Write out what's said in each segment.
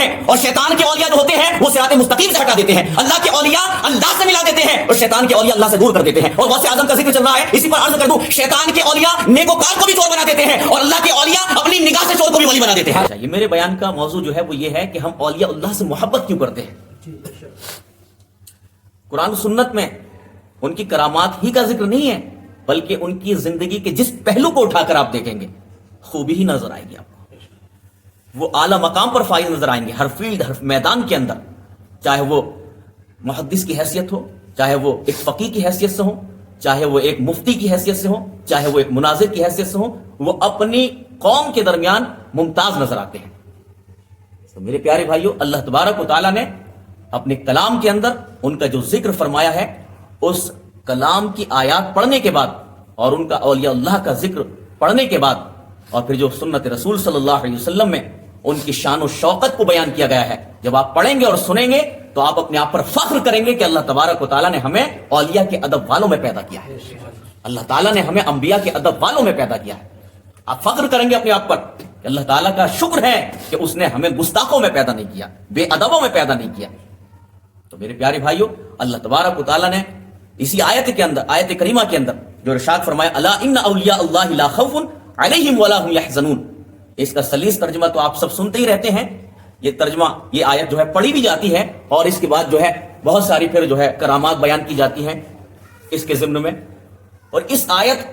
ہیں، اور شیطان کے اولیاء جو ہوتے ہیں وہ صراط مستقیم سے ہٹا دیتے ہیں، اللہ کے اولیاء اللہ سے ملا دیتے ہیں اور شیطان کے اولیاء اللہ سے دور کر دیتے ہیں۔ اور غوث اعظم کا ذکر چل رہا ہے، اسی پر عرض کر دوں، شیطان کے اولیاء نیکوکار کو بھی چور بنا دیتے ہیں اور اللہ کے اولیاء اپنی نگاہ سے چور کو بھی ولی بنا دیتے ہیں۔ یہ میرے بیان کا موضوع جو ہے وہ یہ ہے کہ ہم اولیاء اللہ سے محبت کیوں کرتے ہیں۔ قرآن و سنت میں ان کی کرامات ہی کا ذکر نہیں ہے، بلکہ ان کی زندگی کے جس پہلو کو اٹھا کر آپ دیکھیں گے خوبی ہی نظر آئے گی آپ کو، وہ اعلیٰ مقام پر فائز نظر آئیں گے ہر فیلڈ، ہر میدان کے اندر، چاہے وہ محدث کی حیثیت ہو، چاہے وہ ایک فقیہ کی حیثیت سے ہو، چاہے وہ ایک مفتی کی حیثیت سے ہو، چاہے وہ ایک مناظر کی حیثیت سے ہو، وہ اپنی قوم کے درمیان ممتاز نظر آتے ہیں۔ تو میرے پیارے بھائیوں، اللہ تبارک و تعالیٰ نے اپنے کلام کے اندر ان کا جو ذکر فرمایا ہے، اس کلام کی آیات پڑھنے کے بعد اور ان کا اولیاء اللہ کا ذکر پڑھنے کے بعد، اور پھر جو سنت رسول صلی اللہ علیہ وسلم میں ان کی شان و شوقت کو بیان کیا گیا ہے، جب آپ پڑھیں گے اور سنیں گے تو آپ اپنے آپ پر فخر کریں گے کہ اللہ تبارک و تعالیٰ نے ہمیں اولیاء کے ادب والوں میں پیدا کیا ہے، اللہ تعالیٰ نے ہمیں انبیاء کے ادب والوں میں پیدا کیا ہے۔ آپ فخر کریں گے اپنے آپ پر کہ اللہ تعالیٰ کا شکر ہے کہ اس نے ہمیں گستاخوں میں پیدا نہیں کیا، بے ادبوں میں پیدا نہیں کیا۔ تو میرے پیارے بھائیوں، اللہ تبارک و تعالیٰ نے اسی آیت کے اندر، آیت کریمہ کے اندر جو ارشاد فرمایا، الا ان اولیاء اللہ لا خوف علیہم ولا هم يحزنون، اس کا سلیس ترجمہ تو آپ سب سنتے ہی رہتے ہیں۔ یہ ترجمہ، یہ آیت جو ہے پڑھی بھی جاتی ہے اور اس کے بعد جو ہے بہت ساری پھر جو ہے کرامات بیان کی جاتی ہیں اس کے ضمن میں، اور اس آیت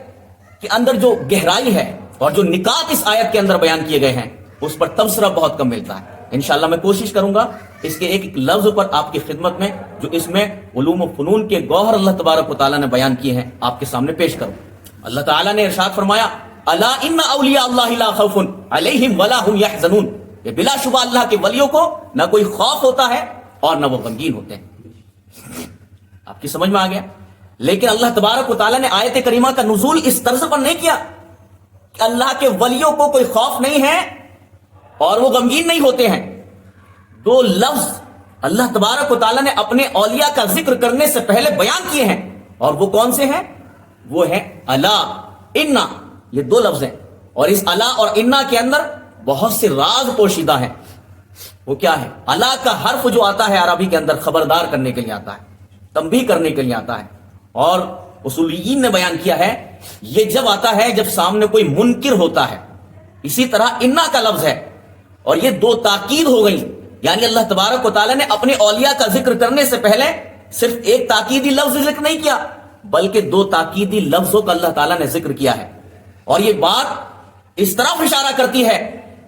کے اندر جو گہرائی ہے اور جو نکات اس آیت کے اندر بیان کیے گئے ہیں اس پر تبصرہ بہت کم ملتا ہے۔ انشاءاللہ میں کوشش کروں گا اس کے ایک ایک لفظ پر آپ کی خدمت میں جو اس میں علوم و فنون کے گوہر اللہ تبارک و تعالیٰ نے بیان کیے ہیں آپ کے سامنے پیش کروں۔ اللہ تعالیٰ نے ارشاد فرمایا، الا ان اولیاء اللہ لا خوف علیہم ولا هم يحزنون، کہ بلا شبہ اللہ کے ولیوں کو نہ کوئی خوف ہوتا ہے اور نہ وہ غمگین ہوتے ہیں۔ آپ کی سمجھ میں آ گیا؟ لیکن اللہ تبارک و تعالیٰ نے آیت کریمہ کا نزول اس طرز پر نہیں کیا کہ اللہ کے ولیوں کو کوئی خوف نہیں ہے اور وہ غمگین نہیں ہوتے ہیں۔ دو لفظ اللہ تبارک و تعالیٰ نے اپنے اولیاء کا ذکر کرنے سے پہلے بیان کیے ہیں، اور وہ کون سے ہیں؟ وہ ہیں الا انا، یہ دو لفظ ہیں، اور اس الا اور انا کے اندر بہت سے راز پوشیدہ ہیں۔ وہ کیا ہے؟ الا کا حرف جو آتا ہے عربی کے اندر خبردار کرنے کے لیے آتا ہے، تنبیہ کرنے کے لیے آتا ہے، اور اصولیین نے بیان کیا ہے یہ جب آتا ہے جب سامنے کوئی منکر ہوتا ہے۔ اسی طرح انا کا لفظ ہے اور یہ دو تاکید ہو گئی، یعنی اللہ تبارک و تعالیٰ نے اپنے اولیاء کا ذکر کرنے سے پہلے صرف ایک تاکیدی لفظ ذکر نہیں کیا بلکہ دو تاکیدی لفظوں کا اللہ تعالیٰ نے ذکر کیا ہے، اور یہ بات اس طرف اشارہ کرتی ہے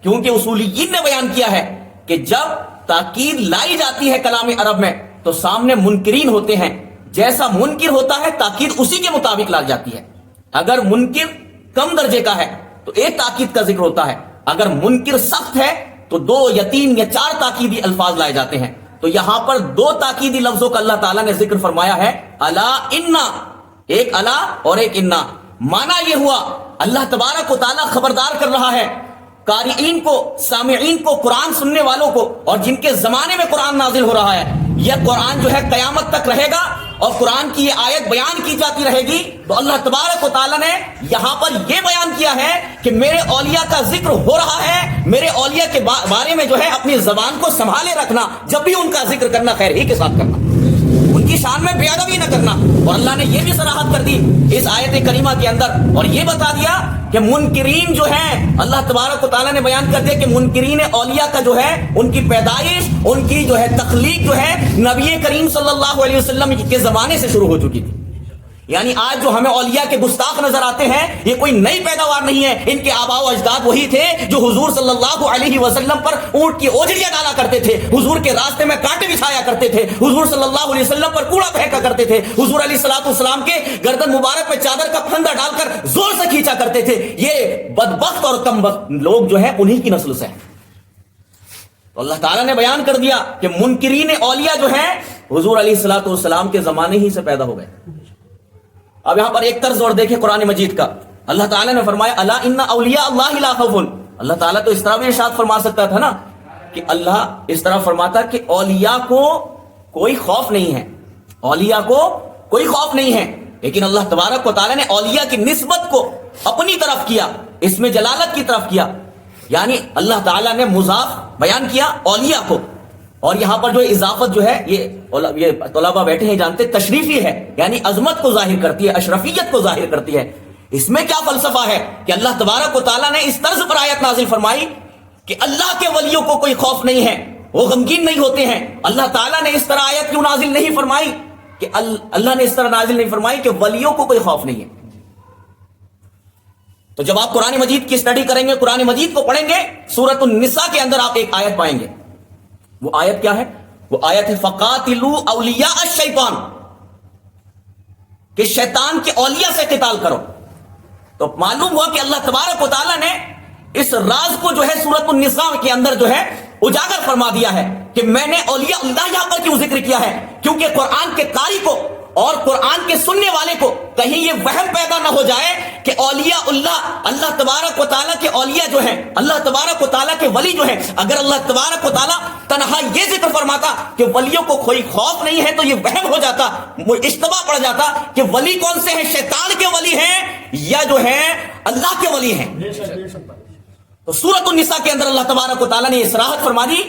کیونکہ اصولیین نے بیان کیا ہے کہ جب تاکید لائی جاتی ہے کلام عرب میں تو سامنے منکرین ہوتے ہیں، جیسا منکر ہوتا ہے تاکید اسی کے مطابق لائی جاتی ہے۔ اگر منکر کم درجے کا ہے تو ایک تاکید کا ذکر ہوتا ہے، اگر منکر سخت ہے تو دو یا تین یا چار تاکیدی الفاظ لائے جاتے ہیں۔ تو یہاں پر دو تاکیدی لفظوں کا اللہ تعالیٰ نے ذکر فرمایا ہے، الا انا، ایک الا اور ایک انا۔ معنی یہ ہوا اللہ تبارک و تعالیٰ خبردار کر رہا ہے قارئین کو، سامعین کو، قرآن سننے والوں کو، اور جن کے زمانے میں قرآن نازل ہو رہا ہے، یہ قرآن جو ہے قیامت تک رہے گا اور قرآن کی یہ آیت بیان کی جاتی رہے گی۔ تو اللہ تبارک و تعالیٰ نے یہاں پر یہ بیان کیا ہے کہ میرے اولیاء کا ذکر ہو رہا ہے، میرے اولیاء کے بارے میں جو ہے اپنی زبان کو سنبھالے رکھنا، جب بھی ان کا ذکر کرنا خیر ہی کے ساتھ کرنا، ان کی شان میں بے ادبی نہ کرنا۔ اور اللہ نے یہ بھی صراحت کر دی اس آیت کریمہ کے اندر اور یہ بتا دیا کہ منکرین جو ہیں، اللہ تبارک و تعالیٰ نے بیان کر دیا کہ منکرین اولیاء کا جو ہے ان کی پیدائش، ان کی جو ہے تخلیق جو ہے نبی کریم صلی اللہ علیہ وسلم کے زمانے سے شروع ہو چکی تھی۔ یعنی آج جو ہمیں اولیاء کے گستاخ نظر آتے ہیں یہ کوئی نئی پیداوار نہیں ہے، ان کے آباء و اجداد وہی تھے جو حضور صلی اللہ علیہ وسلم پر اونٹ کی اوجڑیاں ڈالا کرتے تھے، حضور کے راستے میں کانٹے بچھایا کرتے تھے، حضور صلی اللہ علیہ وسلم پر کوڑا پھینکا کرتے تھے، حضور علیہ الصلوۃ والسلام کے گردن مبارک پہ چادر کا پھندا ڈال کر زور سے کھینچا کرتے تھے۔ یہ بدبخت اور کم بخت لوگ جو ہیں انہی کی نسل سے ہیں۔ تو اللہ تعالیٰ نے بیان کر دیا کہ منکرین اولیاء جو ہیں حضور علیہ الصلوۃ والسلام کے زمانے ہی سے پیدا ہو گئے۔ اب یہاں پر ایک طرز اور دیکھیں قرآن مجید کا، اللہ تعالیٰ نے فرمایا الا ان اولیاء اللہ لا خوف۔ اللہ تعالیٰ تو اس طرح بھی ارشاد فرما سکتا تھا نا کہ اللہ اس طرح فرماتا کہ اولیاء کو کوئی خوف نہیں ہے، اولیاء کو کوئی خوف نہیں ہے، لیکن اللہ تبارک و تعالیٰ نے اولیاء کی نسبت کو اپنی طرف کیا، اس میں جلالت کی طرف کیا۔ یعنی اللہ تعالیٰ نے مضاف بیان کیا اولیاء کو، اور یہاں پر جو اضافت جو ہے یہ طلبہ بیٹھے ہیں جانتے تشریفی ہے، یعنی عظمت کو ظاہر کرتی ہے، اشرفیت کو ظاہر کرتی ہے۔ اس میں کیا فلسفہ ہے کہ اللہ تبارک و تعالیٰ نے اس طرز پر آیت نازل فرمائی کہ اللہ کے ولیوں کو کوئی خوف نہیں ہے، وہ غمگین نہیں ہوتے ہیں۔ اللہ تعالیٰ نے اس طرح آیت کیوں نازل نہیں فرمائی کہ اللہ نے اس طرح نازل نہیں فرمائی کہ ولیوں کو کوئی خوف نہیں ہے؟ تو جب آپ قرآن مجید کی اسٹڈی کریں گے، قرآن مجید کو پڑھیں گے، سورۃ النساء کے اندر آپ ایک آیت پائیں گے۔ وہ آیت کیا ہے؟ وہ آیت ہے فَقَاتِلُوا أَوْلِيَاءَ الشَّيْطَانِ، کہ شیطان کے اولیاء سے قتال کرو۔ تو معلوم ہوا کہ اللہ تبارک و تعالیٰ نے اس راز کو جو ہے سورۃ النساء کے اندر جو ہے اجاگر فرما دیا ہے کہ میں نے اولیاء اللہ یہاں پر کیوں ذکر کیا ہے؟ کیونکہ قرآن کے قاری کو اور قرآن کے سننے والے کو کہیں یہ وہم پیدا نہ ہو جائے کہ اولیاء اللہ، اللہ تبارک و تعالیٰ کے اولیاء جو ہیں، اللہ تبارک و تعالیٰ کے ولی جو ہیں، اگر اللہ تبارک و تعالیٰ تنہا یہ ذکر فرماتا کہ ولیوں کو کوئی خوف نہیں ہے تو یہ وہم ہو جاتا، اشتباہ پڑ جاتا کہ ولی کون سے ہیں، شیطان کے ولی ہیں یا جو ہیں اللہ کے ولی ہیں۔ تو سورۃ النساء کے اندر اللہ تبارک و تعالیٰ نے یہ صراحت فرما دی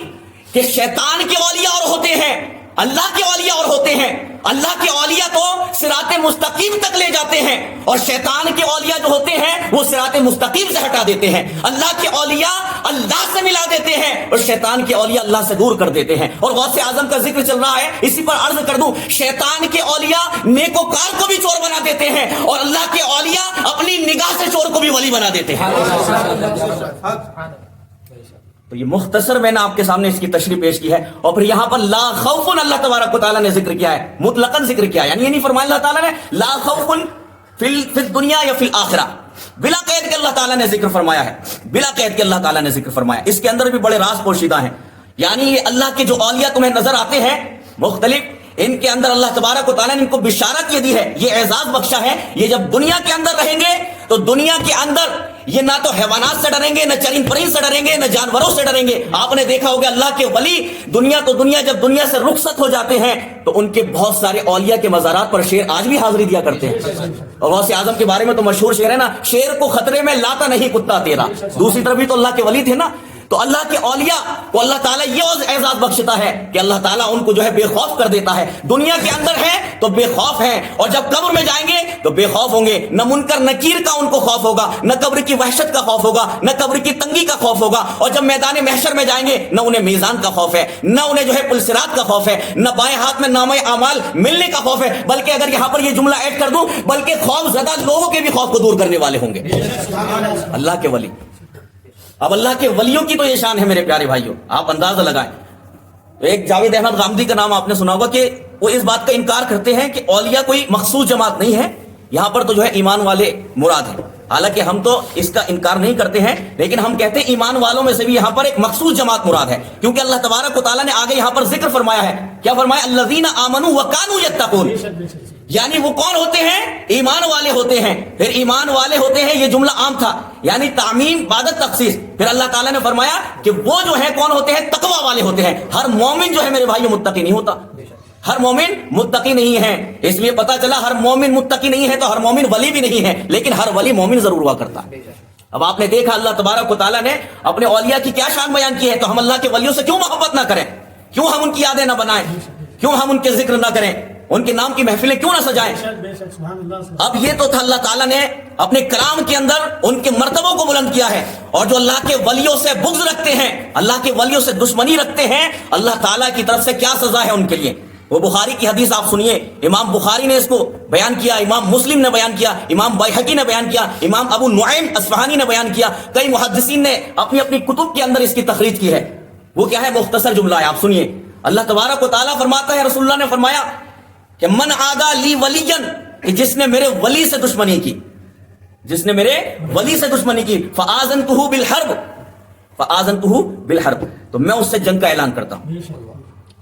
کہ شیطان کے اولیاء اور ہوتے ہیں، اللہ کے اولیاء اور ہوتے ہیں۔ اللہ کے اولیاء تو صراط مستقیم تک لے جاتے ہیں، اور شیطان کے اولیاء جو ہوتے ہیں وہ صراط مستقیم سے ہٹا دیتے ہیں۔ اللہ کے اولیاء اللہ سے ملا دیتے ہیں، اور شیطان کے اولیاء اللہ سے دور کر دیتے ہیں۔ اور غوث اعظم کا ذکر چل رہا ہے، اسی پر عرض کر دوں، شیطان کے اولیاء نیکوکار کو بھی چور بنا دیتے ہیں، اور اللہ کے اولیاء اپنی نگاہ سے چور کو بھی ولی بنا دیتے ہیں۔ تو یہ مختصر میں نے آپ کے سامنے اس کی تشریح پیش کی ہے۔ اور پھر یہاں پر لا خوف اللہ تبارک و تعالیٰ نے ذکر کیا ہے، مطلقاً ذکر کیا ہے، یعنی یہ نہیں فرمایا اللہ تعالیٰ نے لا خوف فی الدنیا یا فی الآخرہ، بلا قید کے اللہ تعالیٰ نے ذکر فرمایا ہے، بلا قید کے اللہ تعالیٰ نے ذکر فرمایا۔ اس کے اندر بھی بڑے راز پوشیدہ ہیں، یعنی یہ اللہ کے جو اولیاء تمہیں نظر آتے ہیں مختلف، ان کے اندر اللہ تبارک و تعالیٰ نے ان کو بشارت یہ دی ہے، یہ اعزاز بخشا ہے، یہ جب دنیا کے اندر رہیں گے تو دنیا کے اندر یہ نہ تو حیوانات سے ڈریں گے، نہ چرند پرند سے ڈریں گے، نہ جانوروں سے ڈریں گے۔ آپ نے دیکھا ہوگا اللہ کے ولی دنیا جب دنیا سے رخصت ہو جاتے ہیں تو ان کے بہت سارے اولیاء کے مزارات پر شیر آج بھی حاضری دیا کرتے ہیں۔ اور غوث اعظم کے بارے میں تو مشہور شعر ہے نا، شیر کو خطرے میں لاتا نہیں کتا تیرا۔ دوسری طرف بھی تو اللہ کے ولی تھے نا، تو اللہ کے اولیاء کو اللہ تعالیٰ یہ اعزاز بخشتا ہے کہ اللہ تعالیٰ ان کو جو ہے بے خوف کر دیتا ہے۔ دنیا کے اندر ہے تو بے خوف ہیں، اور جب قبر میں جائیں گے تو بے خوف ہوں گے، نہ منکر نکیر کا ان کو خوف ہوگا، نہ قبر کی وحشت کا خوف ہوگا، نہ قبر کی تنگی کا خوف ہوگا۔ اور جب میدان محشر میں جائیں گے نہ انہیں میزان کا خوف ہے، نہ انہیں جو ہے پل صراط کا خوف ہے، نہ بائیں ہاتھ میں نامہ اعمال ملنے کا خوف ہے، بلکہ اگر یہاں پر یہ جملہ ایڈ کر دوں، بلکہ خوف زدہ لوگوں کے بھی خوف کو دور کرنے والے ہوں گے اللہ کے ولی۔ اب اللہ کے ولیوں کی تو یہ شان ہے میرے پیارے بھائیوں، آپ اندازہ لگائیں۔ ایک جاوید احمد غامدی کا نام آپ نے سنا ہوگا کہ وہ اس بات کا انکار کرتے ہیں کہ اولیاء کوئی مخصوص جماعت نہیں ہے، یہاں پر تو جو ہے ایمان والے مراد ہیں۔ حالانکہ ہم تو اس کا انکار نہیں کرتے ہیں، لیکن ہم کہتے ہیں ایمان والوں میں سے بھی یہاں پر ایک مخصوص جماعت مراد ہے، کیونکہ اللہ تبارک و تعالیٰ نے آگے یہاں پر ذکر فرمایا ہے، کیا فرمایا؟ الذین آمنوا وکانوا یتقون، یعنی وہ کون ہوتے ہیں؟ ایمان والے ہوتے ہیں۔ پھر ایمان والے ہوتے ہیں، یہ جملہ عام تھا، یعنی تعمیم بعد تخصیص۔ پھر اللہ تعالیٰ نے فرمایا کہ وہ جو ہے کون ہوتے ہیں؟ تقوی والے ہوتے ہیں۔ ہر مومن جو ہے میرے بھائیوں متقی نہیں ہوتا، ہر مومن متقی نہیں ہے۔ اس لیے پتا چلا ہر مومن متقی نہیں ہے تو ہر مومن ولی بھی نہیں ہے، لیکن ہر ولی مومن ضرور ہوا کرتا ہے۔ اب آپ نے دیکھا اللہ تبارک و تعالیٰ نے اپنے اولیاء کی کیا شان بیان کی ہے، تو ہم اللہ کے ولیوں سے کیوں محبت نہ کریں؟ کیوں ہم ان کی یادیں نہ بنائیں؟ کیوں ہم ان کے ذکر نہ کریں؟ ان کے نام کی محفلیں کیوں نہ سجائیں؟ اب یہ تو تھا اللہ تعالیٰ نے اپنے کلام کے اندر ان کے مرتبوں کو بلند کیا ہے، اور جو اللہ کے ولیوں سے بغض رکھتے ہیں، اللہ کے ولیوں سے دشمنی رکھتے ہیں، اللہ تعالیٰ کی طرف سے کیا سزا ہے ان کے لیے۔ وہ بخاری کی حدیث آپ سنیے، امام بخاری نے اس کو بیان کیا، امام مسلم نے بیان کیا، امام بیہقی نے بیان کیا، امام ابو نعیم اصفہانی نے بیان کیا، کئی محدثین نے اپنی اپنی کتب کے اندر اس کی تخریج کی ہے۔ وہ کیا ہے؟ مختصر جملہ ہے، آپ سنیے۔ اللہ تبارک و تعالیٰ فرماتا ہے، رسول اللہ نے فرمایا کہ من عادى لی ولیا، کہ جس نے میرے ولی سے دشمنی کی، جس نے میرے ولی سے دشمنی کی، فآذنتہ بالحرب، فآذنتہ بالحرب، تو میں اس سے جنگ کا اعلان کرتا ہوں۔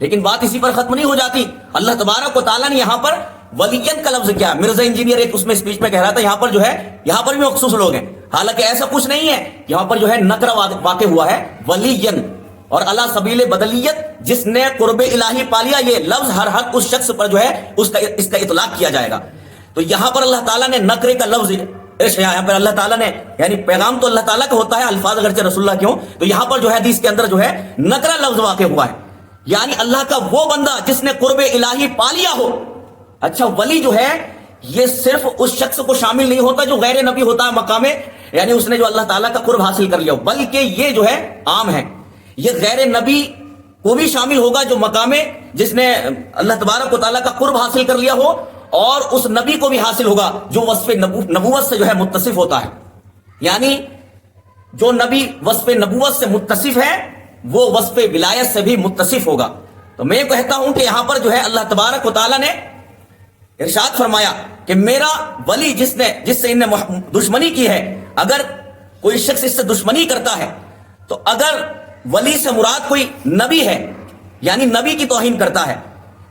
لیکن بات اسی پر ختم نہیں ہو جاتی، اللہ تبارک و تعالیٰ نے یہاں پر ولیین کا لفظ کیا، مرزا انجینئر ایک اس میں اسپیچ میں کہہ رہا تھا یہاں پر جو ہے، یہاں پر بھی مخصوص لوگ ہیں، حالانکہ ایسا کچھ نہیں ہے، یہاں پر جو ہے نکرہ واقع ہوا ہے ولیین، اور اللہ سبیل بدلیت، جس نے قرب الہی پا لیا، یہ لفظ ہر حق اس شخص پر جو ہے اس کا اطلاق کیا جائے گا۔ تو یہاں پر اللہ تعالیٰ نے نکرے کا لفظ یہاں پر اللہ تعالیٰ نے یعنی پیغام تو اللہ تعالیٰ کا ہوتا ہے، الفاظ اگرچہ رسول اللہ کے ہوں، تو یہاں پر جو ہے حدیث کے اندر جو ہے نکرہ لفظ واقع ہوا ہے، یعنی اللہ کا وہ بندہ جس نے قرب الہی پا لیا ہو۔ اچھا ولی جو ہے یہ صرف اس شخص کو شامل نہیں ہوتا جو غیر نبی ہوتا ہے مقام، یعنی اس نے جو اللہ تعالیٰ کا قرب حاصل کر لیا ہو، بلکہ یہ جو ہے عام ہے، یہ غیر نبی کو بھی شامل ہوگا جو مقام جس نے اللہ تبارک و تعالیٰ کا قرب حاصل کر لیا ہو، اور اس نبی کو بھی حاصل ہوگا جو وصف نبوت سے جو ہے متصف ہوتا ہے، یعنی جو نبی وصف نبوت سے متصف ہے وہ وصف ولایت سے بھی متصف ہوگا۔ تو میں کہتا ہوں کہ یہاں پر جو ہے اللہ تبارک و تعالیٰ نے ارشاد فرمایا کہ میرا ولی جس سے ان نے دشمنی کی ہے، اگر کوئی شخص اس سے دشمنی کرتا ہے تو اگر ولی سے مراد کوئی نبی ہے یعنی نبی کی توہین کرتا ہے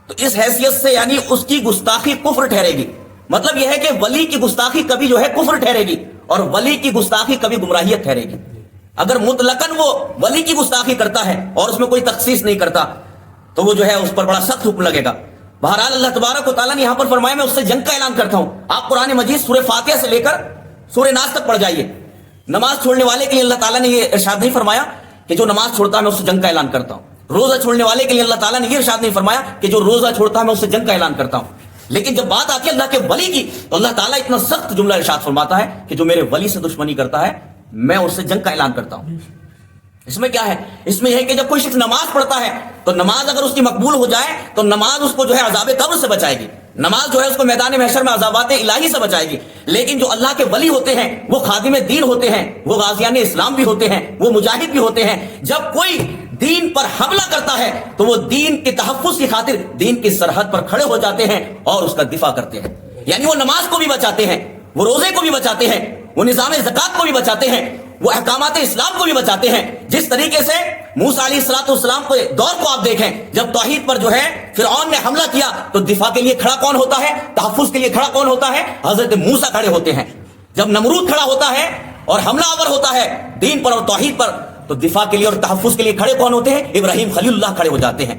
تو اس حیثیت سے یعنی اس کی گستاخی کفر ٹھہرے گی۔ مطلب یہ ہے کہ ولی کی گستاخی کبھی جو ہے کفر ٹھہرے گی اور ولی کی گستاخی کبھی گمراہیت ٹھہرے گی۔ اگر مطلقاً وہ ولی کی گستاخی کرتا ہے اور اس میں کوئی تخصیص نہیں کرتا تو وہ جو ہے اس پر بڑا سخت حکم لگے گا۔ بہرحال اللہ تبارک و تعالیٰ نے یہاں پر فرمایا میں اس سے جنگ کا اعلان کرتا ہوں۔ آپ قرآن مجید سورہ فاتحہ سے لے کر سورہ ناس تک پڑھ جائیے، نماز چھوڑنے والے کے لیے اللہ تعالیٰ نے یہ ارشاد نہیں فرمایا کہ جو نماز چھوڑتا ہے میں اس سے جنگ کا اعلان کرتا ہوں۔ روزہ چھوڑنے والے کے لیے اللہ تعالیٰ نے یہ ارشاد نہیں فرمایا کہ جو روزہ چھوڑتا ہے میں اس سے جنگ کا اعلان کرتا ہوں۔ لیکن جب بات آتی ہے اللہ کے ولی کی تو اللہ تعالیٰ اتنا سخت جملہ ارشاد فرماتا ہے کہ جو میرے ولی سے دشمنی کرتا ہے میں اس سے جنگ کا اعلان کرتا ہوں۔ اس میں کیا ہے؟ اس میں یہ ہے کہ جب کوئی شخص نماز پڑھتا ہے تو نماز اگر اس کی مقبول ہو جائے تو نماز اس کو جو ہے عذاب قبر سے بچائے گی، نماز جو ہے اس کو میدان محشر میں عذابات الہی سے بچائے گی۔ لیکن جو اللہ کے ولی ہوتے ہیں وہ خادم دین ہوتے ہیں، وہ غازیان اسلام بھی ہوتے ہیں، وہ مجاہد بھی ہوتے ہیں۔ جب کوئی دین پر حملہ کرتا ہے تو وہ دین کے تحفظ کی خاطر دین کی سرحد پر کھڑے ہو جاتے ہیں اور اس کا دفاع کرتے ہیں، یعنی وہ نماز کو بھی بچاتے ہیں، وہ روزے کو بھی بچاتے ہیں، وہ نظام زکات کو بھی بچاتے ہیں، وہ احکامات اسلام کو بھی بچاتے ہیں۔ جس طریقے سے موسیٰ علیہ السلام کے دور کو آپ دیکھیں، جب توحید پر جو ہے فرعون نے حملہ کیا تو دفاع کے لیے کھڑا کون ہوتا ہے؟ تحفظ کے لیے کھڑا کون ہوتا ہے؟ حضرت موسیٰ کھڑے ہوتے ہیں۔ جب نمرود کھڑا ہوتا ہے اور حملہ آور ہوتا ہے دین پر اور توحید پر تو دفاع کے لیے اور تحفظ کے لیے کھڑے کون ہوتے ہیں؟ ابراہیم خلیل اللہ کھڑے ہو جاتے ہیں۔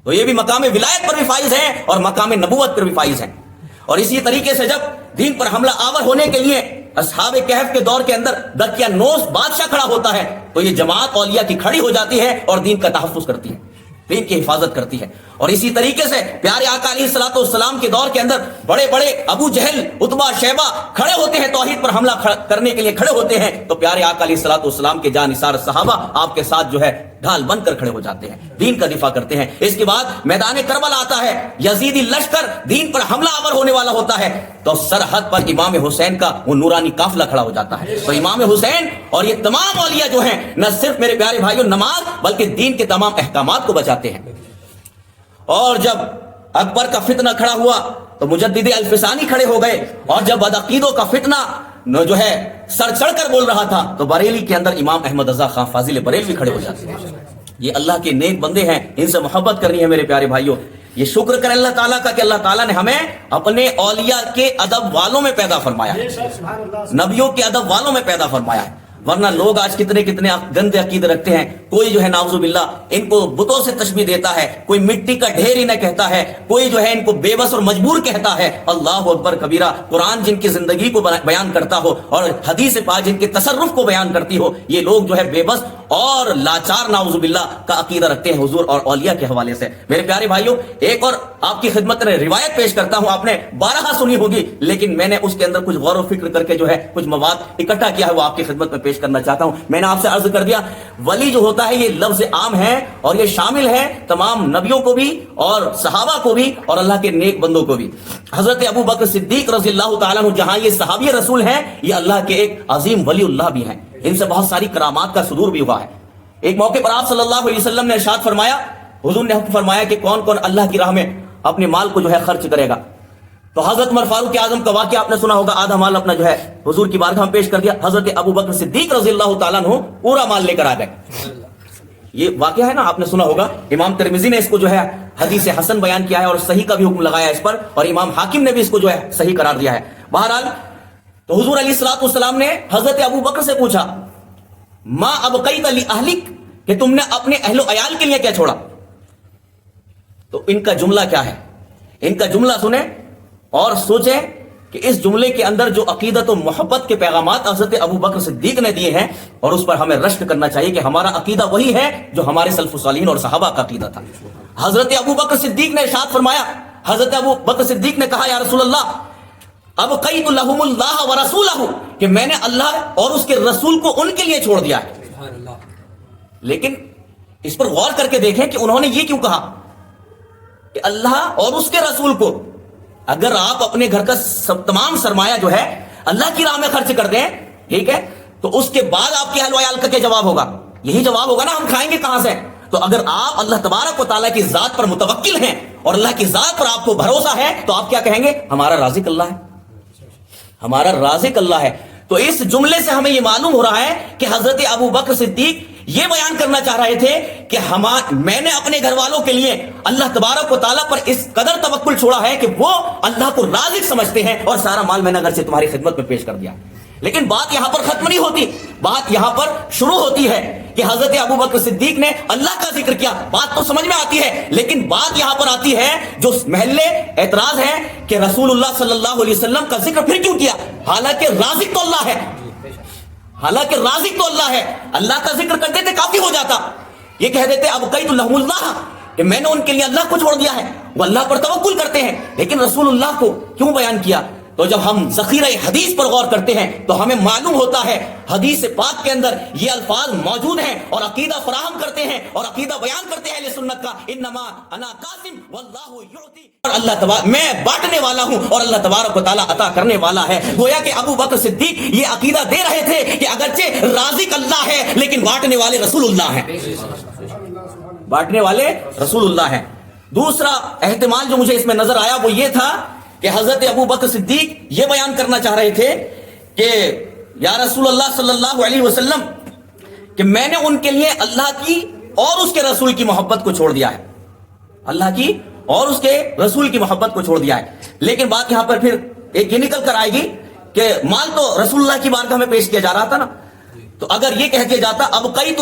تو یہ بھی مقام ولایت پر بھی فائز ہیں اور مقام نبوت پر بھی فائز ہیں۔ اور اسی طریقے سے جب دین پر حملہ آور ہونے کے لیے اصحاب کہف کے دور کے اندر دقیانوس بادشاہ کھڑا ہوتا ہے تو یہ جماعت اولیاء کی کھڑی ہو جاتی ہے اور دین کا تحفظ کرتی ہے، دین کی حفاظت کرتی ہے۔ اور اسی طریقے سے پیارے آقا علیہ السلام کے دور کے اندر بڑے بڑے ابو جہل، عتبہ، شیبہ کھڑے ہوتے ہیں، توحید پر حملہ کرنے کے لیے کھڑے ہوتے ہیں تو پیارے آقا علیہ السلام کے جانثار صحابہ آپ کے ساتھ جو ہے ڈھال بن کر کھڑے ہو جاتے ہیں، دین کا دفاع کرتے ہیں۔ اس کے بعد میدان کربلا آتا ہے، یزیدی لشکر دین پر حملہ آور ہونے والا ہوتا ہے تو سرحد پر امام حسین کا وہ نورانی قافلہ کھڑا ہو جاتا ہے۔ تو امام حسین اور یہ تمام اولیاء جو ہیں نہ صرف میرے پیارے بھائیوں نماز بلکہ دین کے تمام احکامات کو بچاتے ہیں۔ اور جب اکبر کا فتنہ کھڑا ہوا تو مجدد الفسانی کھڑے ہو گئے، اور جب بدعقیدوں کا فتنہ جو ہے سر چڑھ کر بول رہا تھا تو بریلی کے اندر امام احمد رضا خان فاضل بریلوی کھڑے ہو جاتے ہیں۔ یہ اللہ کے نیک بندے ہیں، ان سے محبت کرنی ہے میرے پیارے بھائیوں۔ یہ شکر کریں اللہ تعالیٰ کا کہ اللہ تعالیٰ نے ہمیں اپنے اولیاء کے ادب والوں میں پیدا فرمایا ہے، نبیوں کے ادب والوں میں پیدا فرمایا ہے۔ ورنہ لوگ آج کتنے گندے عقیدے رکھتے ہیں، کوئی جو ہے نعوذ باللہ ان کو بتوں سے تشبیہ دیتا ہے، کوئی مٹی کا ڈھیر انہیں کہتا ہے، کوئی جو ہے ان کو بے بس اور مجبور کہتا ہے۔ اللہ اکبر کبیرہ، قرآن جن کی زندگی کو بیان کرتا ہو اور حدیث پاک جن کے تصرف کو بیان کرتی ہو، یہ لوگ جو ہے بے بس اور لاچار نعوذ باللہ کا عقیدہ رکھتے ہیں حضور اور اولیاء کے حوالے سے۔ میرے پیارے بھائیوں، ایک اور آپ کی خدمت میں روایت پیش کرتا ہوں، آپ نے بارہا سنی ہوگی لیکن میں نے اس کے اندر کچھ غور و فکر کر کے جو ہے کچھ مواد اکٹھا کیا ہے وہ آپ کی خدمت میں پیش کرنا چاہتا ہوں۔ میں نے آپ سے عرض کر دیا ولی جو ہوتا ہے یہ لفظ عام ہے اور یہ شامل ہے تمام نبیوں کو بھی اور صحابہ کو بھی اور اللہ کے نیک بندوں کو بھی۔ حضرت ابو بکر صدیق رضی اللہ تعالیٰ عنہ جہاں یہ صحابی رسول ہیں، یہ اللہ کے ایک عظیم ولی اللہ بھی ہیں، ان سے بہت ساری کرامات کا صدور بھی ہوا ہے۔ ایک موقع پر آپ صلی اللہ علیہ وسلم نے ارشاد فرمایا، حضور نے فرمایا کہ کون کون اللہ کی راہ میں اپنے مال کو جو ہے خرچ کرے گا، تو حضرت عمر فاروق اعظم کا واقعہ آپ نے سنا ہوگا، آدھا مال اپنا جو ہے حضور کی بارگاہ میں پیش کر دیا، حضرت ابو بکر صدیق رضی اللہ تعالیٰ عنہ پورا مال لے کر آ گئے۔ یہ واقعہ ہے نا، آپ نے سنا ہوگا، امام ترمذی نے اس کو جو ہے حدیث حسن بیان کیا ہے اور صحیح کا بھی حکم لگایا اس پر، اور امام حاکم نے بھی اس کو جو ہے صحیح قرار دیا ہے۔ بہرحال تو حضور علیہ السلام نے حضرت ابو بکر سے پوچھا، ما ابقیت لاہلک، کہ تم نے اپنے اہل و عیال کے لیے کیا چھوڑا؟ تو ان کا جملہ کیا ہے، ان کا جملہ سنیں اور سوچیں کہ اس جملے کے اندر جو عقیدت و محبت کے پیغامات حضرت ابو بکر صدیق نے دیے ہیں، اور اس پر ہمیں رشک کرنا چاہیے کہ ہمارا عقیدہ وہی ہے جو ہمارے سلف صالحین اور صحابہ کا عقیدہ تھا۔ حضرت ابو بکر صدیق نے ارشاد فرمایا، حضرت ابو بکر صدیق نے کہا، یا رسول اللہ ابقیت لہم اللہ ورسولہ، کہ میں نے اللہ اور اس کے رسول کو ان کے لیے چھوڑ دیا ہے۔ لیکن اس پر غور کر کے دیکھیں کہ انہوں نے یہ کیوں کہا کہ اللہ اور اس کے رسول کو؟ اگر آپ اپنے گھر کا تمام سرمایہ جو ہے اللہ کی راہ میں خرچ کر دیں، ٹھیک ہے، تو اس کے بعد آپ کے اہل و عیال کا کیا جواب ہوگا؟ یہی جواب ہوگا نا، ہم کھائیں گے کہاں سے؟ تو اگر آپ اللہ تبارک و تعالیٰ کی ذات پر متوکل ہیں اور اللہ کی ذات پر آپ کو بھروسہ ہے، تو آپ کیا کہیں گے؟ ہمارا رازق اللہ ہے، ہمارا رازق اللہ ہے۔ تو اس جملے سے ہمیں یہ معلوم ہو رہا ہے کہ حضرت ابو بکر صدیق یہ بیان کرنا چاہ رہے تھے کہ میں نے اپنے گھر والوں کے لیے اللہ تبارک و تعالیٰ پر اس قدر توکل چھوڑا ہے کہ وہ اللہ کو رازق سمجھتے ہیں، اور سارا مال میں نے اگرچہ تمہاری خدمت میں پیش کر دیا۔ لیکن بات یہاں پر ختم نہیں ہوتی، بات یہاں پر شروع ہوتی ہے کہ حضرت ابو بکر صدیق نے اللہ کا ذکر کیا۔ بات تو سمجھ میں آتی ہے، لیکن بات یہاں پر آتی ہے جو محلے اعتراض ہے کہ رسول اللہ صلی اللہ علیہ وسلم کا ذکر پھر کیوں کیا، حالانکہ رازق تو اللہ ہے، حالانکہ رازق تو اللہ ہے۔ اللہ کا ذکر کر دیتے کافی ہو جاتا، یہ کہہ دیتے ابقیت لہم اللہ، کہ میں نے ان کے لیے اللہ کو چھوڑ دیا ہے، وہ اللہ پر توکل کرتے ہیں۔ لیکن رسول اللہ کو کیوں بیان کیا؟ تو جب ہم ذخیرہ حدیث پر غور کرتے ہیں تو ہمیں معلوم ہوتا ہے حدیث پاک کے اندر یہ الفاظ موجود ہیں، اور عقیدہ فراہم کرتے ہیں اور عقیدہ بیان کرتے ہیں اہل سنت کا، انما انا قاسم واللہ یعطی، اور اللہ تبارک میں بانٹنے والا ہوں اور اللہ تبارک و تعالیٰ عطا کرنے والا ہے۔ گویا کہ ابو بکر صدیق یہ عقیدہ دے رہے تھے کہ اگرچہ رازق اللہ ہے لیکن بانٹنے والے رسول اللہ ہیں، بانٹنے والے رسول اللہ ہیں۔ دوسرا احتمال جو مجھے اس میں نظر آیا وہ یہ تھا کہ حضرت ابو بکر صدیق یہ بیان کرنا چاہ رہے تھے کہ یا رسول اللہ صلی اللہ علیہ وسلم کہ میں نے ان کے لیے اللہ کی اور اس کے رسول کی محبت کو چھوڑ دیا ہے، اللہ کی اور اس کے رسول کی محبت کو چھوڑ دیا ہے۔ لیکن بات یہاں پر پھر ایک یہ نکل کر آئے گی کہ مال تو رسول اللہ کی بارگاہ میں پیش کیا جا رہا تھا نا، تو اگر یہ کہہ دیا جاتا ابقیت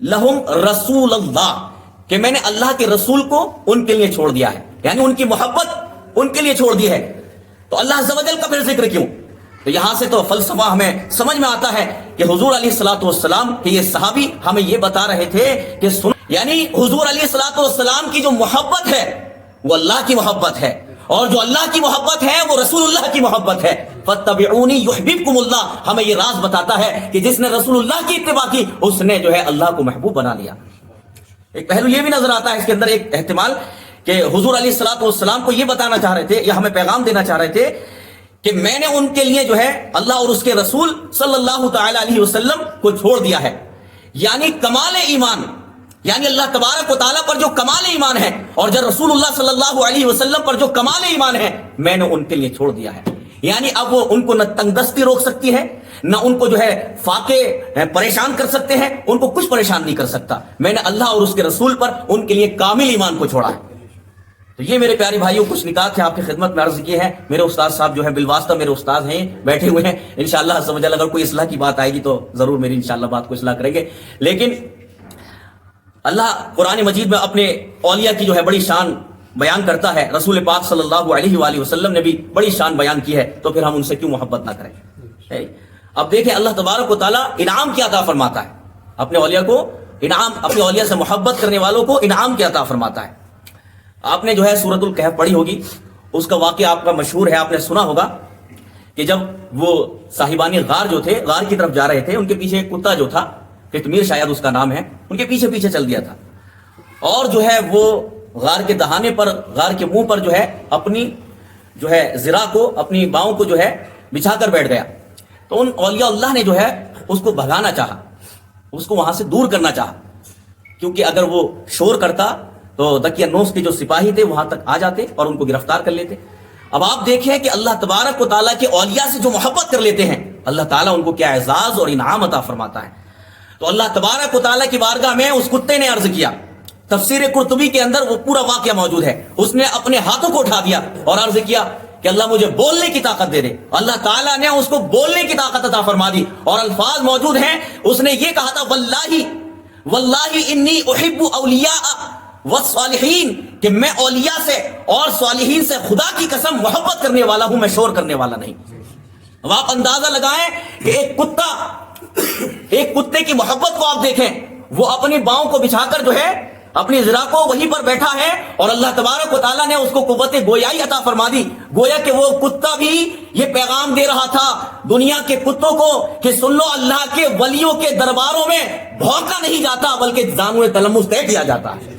لہم رسول اللہ، کہ میں نے اللہ کے رسول کو ان کے لیے چھوڑ دیا ہے، یعنی ان کی محبت ان کے لیے چھوڑ دی ہے، تو اللہ عز و جل کا پھر ذکر کیوں؟ تو یہاں سے تو فلسفہ ہمیں سمجھ میں آتا ہے کہ حضور علیہ الصلوۃ والسلام کے یہ صحابی ہمیں یہ بتا رہے تھے کہ یعنی حضور علیہ الصلوۃ والسلام کی جو محبت ہے وہ اللہ کی محبت ہے، اور جو اللہ کی محبت ہے وہ رسول اللہ کی محبت ہے۔ فاتبعونی یحببکم اللہ، ہمیں یہ راز بتاتا ہے کہ جس نے رسول اللہ کی اتباع کی اس نے جو ہے اللہ کو محبوب بنا لیا۔ ایک پہلو یہ بھی نظر آتا ہے اس کے اندر، ایک احتمال کہ حضور علیہ الصلوۃ والسلام کو یہ بتانا چاہ رہے تھے یا ہمیں پیغام دینا چاہ رہے تھے کہ میں نے ان کے لیے جو ہے اللہ اور اس کے رسول صلی اللہ تعالی علیہ وسلم کو چھوڑ دیا ہے، یعنی کمال ایمان، یعنی اللہ تبارک و تعالیٰ پر جو کمال ایمان ہے اور جو رسول اللہ صلی اللہ علیہ وسلم پر جو کمال ایمان ہے میں نے ان کے لیے چھوڑ دیا ہے۔ یعنی اب وہ ان کو نہ تنگ دستی روک سکتی ہے، نہ ان کو جو ہے فاقے پریشان کر سکتے ہیں، ان کو کچھ پریشان نہیں کر سکتا۔ میں نے اللہ اور اس کے رسول پر ان کے لیے کامل ایمان کو چھوڑا ہے۔ تو یہ میرے پیارے بھائیوں کچھ نکات ہیں آپ کی خدمت میں عرض کیے ہیں۔ میرے استاد صاحب جو ہے بالواسطہ میرے استاد ہیں، بیٹھے ہوئے ہیں، انشاءاللہ عز و جل اگر کوئی اصلاح کی بات آئے گی تو ضرور میری انشاءاللہ بات کو اصلاح کریں گے۔ لیکن اللہ قرآن مجید میں اپنے اولیاء کی جو ہے بڑی شان بیان کرتا ہے، رسول پاک صلی اللہ علیہ وآلہ وسلم نے بھی بڑی شان بیان کی ہے، تو پھر ہم ان سے کیوں محبت نہ کریں؟ اب دیکھیں اللہ تبارک و تعالیٰ انعام کیا عطا فرماتا ہے اپنے اولیاء کو، انعام اپنے اولیاء سے محبت کرنے والوں کو انعام کیا عطا فرماتا ہے۔ آپ نے جو ہے سورۃ الکہف پڑھی ہوگی، اس کا واقعہ آپ کا مشہور ہے، آپ نے سنا ہوگا کہ جب وہ صاحبان غار جو تھے غار کی طرف جا رہے تھے، ان کے پیچھے ایک کتا جو تھا، قطمیر شاید اس کا نام ہے، ان کے پیچھے پیچھے چل دیا تھا، اور جو ہے وہ غار کے دہانے پر، غار کے منہ پر جو ہے اپنی جو ہے ذرا کو، اپنی باؤں کو جو ہے بچھا کر بیٹھ گیا۔ تو ان اولیاء اللہ نے جو ہے اس کو بھگانا چاہا، اس کو وہاں سے دور کرنا چاہا، کیونکہ اگر وہ شور کرتا تو دقیانوس کے جو سپاہی تھے وہاں تک آ جاتے اور ان کو گرفتار کر لیتے۔ اب آپ دیکھیں کہ اللہ تبارک و تعالیٰ کے اولیاء سے جو محبت کر لیتے ہیں اللہ تعالیٰ ان کو کیا اعزاز اور انعام عطا فرماتا ہے۔ تو اللہ تبارک و تعالیٰ کی بارگاہ میں اس کتے نے عرض کیا، تفسیر قرطبی کے اندر وہ پورا واقعہ موجود ہے، اس نے اپنے ہاتھوں کو اٹھا دیا اور عرض کیا کہ اللہ مجھے بولنے کی طاقت دے دے۔ اللہ تعالیٰ نے اس کو بولنے کی طاقت عطا فرما دی، اور الفاظ موجود ہیں، اس نے یہ کہا تھا واللہ انی احب اولیاء والصالحین، کہ میں اولیاء سے اور صالحین سے خدا کی قسم محبت کرنے والا ہوں، میں شور کرنے والا نہیں۔ اب آپ اندازہ لگائیں کہ ایک کتے کی محبت کو آپ دیکھیں، وہ اپنی باؤں کو بچھا کر جو ہے اپنی ذرا کو وہیں پر بیٹھا ہے، اور اللہ تبارک و تعالیٰ نے اس کو قوت گویائی عطا فرما دی، گویا کہ وہ کتا بھی یہ پیغام دے رہا تھا دنیا کے کتوں کو کہ سن لو، اللہ کے ولیوں کے درباروں میں بھونکا نہیں جاتا بلکہ زانو تلمس طے کیا جاتا ہے۔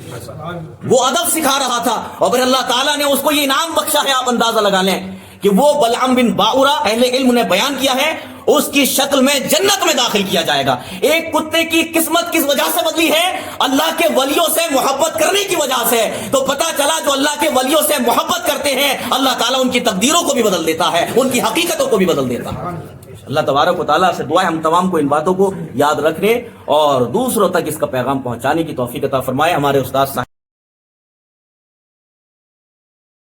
وہ ادب سکھا رہا تھا، اور پھر اللہ تعالیٰ نے اس کو یہ انعام بخشا ہے۔ آپ اندازہ لگا لیں کہ وہ بلعام بن باورا، اہل علم نے بیان کیا ہے، اس کی شکل میں جنت میں داخل کیا جائے گا۔ ایک کتے کی قسمت کس وجہ سے بدلی ہے؟ اللہ کے ولیوں سے محبت کرنے کی وجہ سے۔ تو پتہ چلا جو اللہ کے ولیوں سے محبت کرتے ہیں اللہ تعالیٰ ان کی تقدیروں کو بھی بدل دیتا ہے، ان کی حقیقتوں کو بھی بدل دیتا ہے۔ اللہ تبارک و تعالیٰ سے دعا ہے ہم تمام کو ان باتوں کو یاد رکھنے اور دوسروں تک اس کا پیغام پہنچانے کی توفیق عطا فرمائے۔ ہمارے استاد صاحب